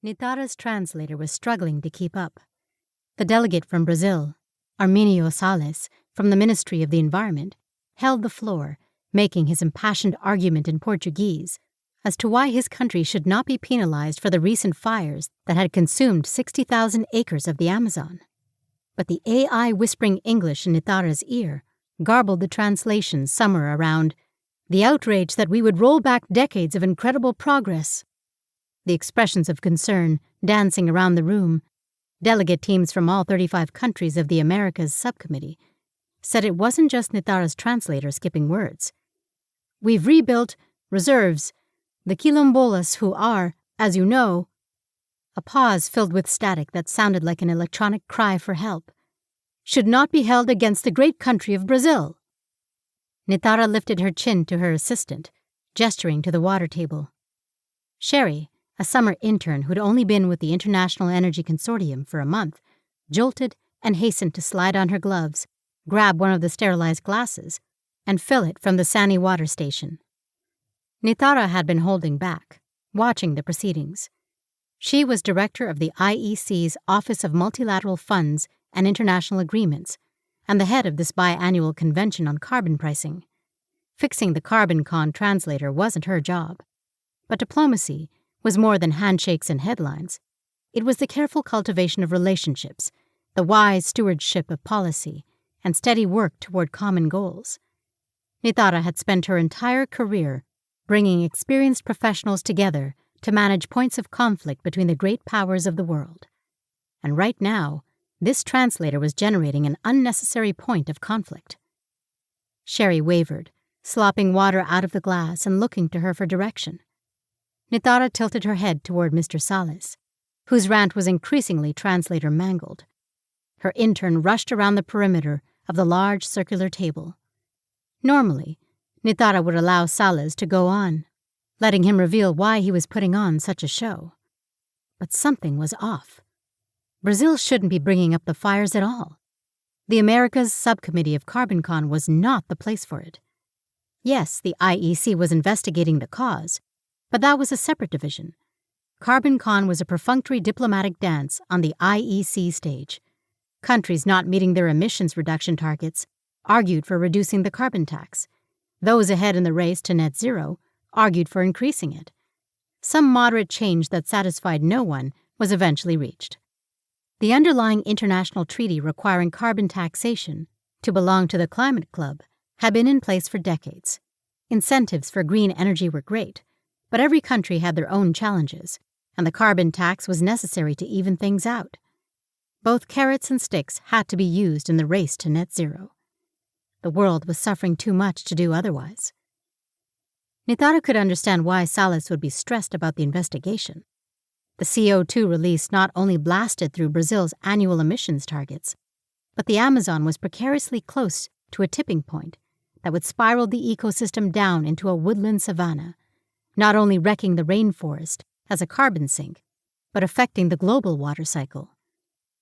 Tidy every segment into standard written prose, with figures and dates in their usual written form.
Nitara's translator was struggling to keep up. The delegate from Brazil, Arminio Salles, from the Ministry of the Environment, held the floor, making his impassioned argument in Portuguese as to why his country should not be penalized for the recent fires that had consumed 60,000 acres of the Amazon. But the AI whispering English in Nitara's ear garbled the translation somewhere around the outrage that we would roll back decades of incredible progress. The expressions of concern dancing around the room, delegate teams from all 35 countries of the Americas subcommittee said it wasn't just Nitara's translator skipping words. We've rebuilt reserves, the quilombolas who are, as you know. A pause filled with static that sounded like an electronic cry for help. Should not be held against the great country of Brazil. Nitara lifted her chin to her assistant, gesturing to the water table. Sherry, a summer intern who'd only been with the International Energy Consortium for a month, jolted and hastened to slide on her gloves, grab one of the sterilized glasses, and fill it from the Sani water station. Nitara had been holding back, watching the proceedings. She was director of the IEC's Office of Multilateral Funds and International Agreements, and the head of this biannual convention on carbon pricing. Fixing the CarbonCon translator wasn't her job. But diplomacy was more than handshakes and headlines. It was the careful cultivation of relationships, the wise stewardship of policy, and steady work toward common goals. Nitara had spent her entire career bringing experienced professionals together to manage points of conflict between the great powers of the world. And right now, this translator was generating an unnecessary point of conflict. Sherry wavered, slopping water out of the glass and looking to her for direction. Nitara tilted her head toward Mr. Salles, whose rant was increasingly translator mangled. Her intern rushed around the perimeter of the large circular table. Normally, Nitara would allow Salles to go on, letting him reveal why he was putting on such a show. But something was off. Brazil shouldn't be bringing up the fires at all. The Americas subcommittee of CarbonCon was not the place for it. Yes, the IEC was investigating the cause, but that was a separate division. CarbonCon was a perfunctory diplomatic dance on the IEC stage. Countries not meeting their emissions reduction targets argued for reducing the carbon tax. Those ahead in the race to net zero argued for increasing it. Some moderate change that satisfied no one was eventually reached. The underlying international treaty requiring carbon taxation to belong to the Climate Club had been in place for decades. Incentives for green energy were great, but every country had their own challenges, and the carbon tax was necessary to even things out. Both carrots and sticks had to be used in the race to net zero. The world was suffering too much to do otherwise. Nitara could understand why Salles would be stressed about the investigation. The CO2 release not only blasted through Brazil's annual emissions targets, but the Amazon was precariously close to a tipping point that would spiral the ecosystem down into a woodland savanna, not only wrecking the rainforest as a carbon sink, but affecting the global water cycle.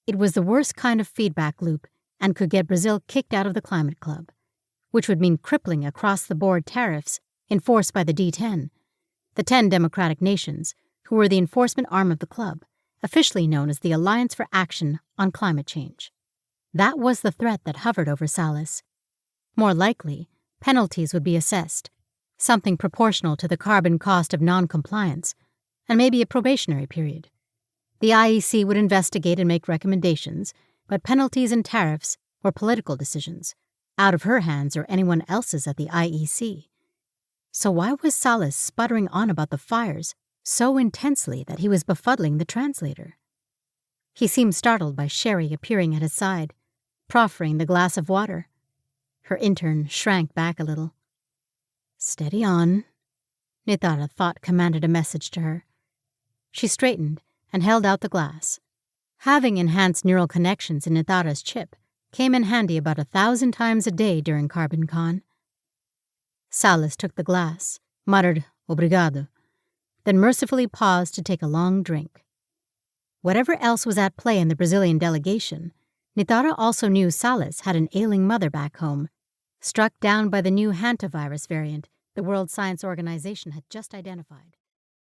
It was the worst kind of feedback loop and could get Brazil kicked out of the Climate Club, which would mean crippling across-the-board tariffs enforced by the D10, the 10 democratic nations who were the enforcement arm of the club, officially known as the Alliance for Action on Climate Change. That was the threat that hovered over Salles. More likely, penalties would be assessed, something proportional to the carbon cost of non-compliance, and maybe a probationary period. The IEC would investigate and make recommendations, but penalties and tariffs were political decisions, out of her hands or anyone else's at the IEC. So why was Salles sputtering on about the fires so intensely that he was befuddling the translator? He seemed startled by Sherry appearing at his side, proffering the glass of water. Her intern shrank back a little. Steady on, Nitara thought commanded a message to her. She straightened and held out the glass. Having enhanced neural connections in Nitara's chip came in handy about 1,000 times a day during CarbonCon. Salles took the glass, muttered, "Obrigado," then mercifully paused to take a long drink. Whatever else was at play in the Brazilian delegation, Nitara also knew Salles had an ailing mother back home, struck down by the new hantavirus variant the World Science Organization had just identified.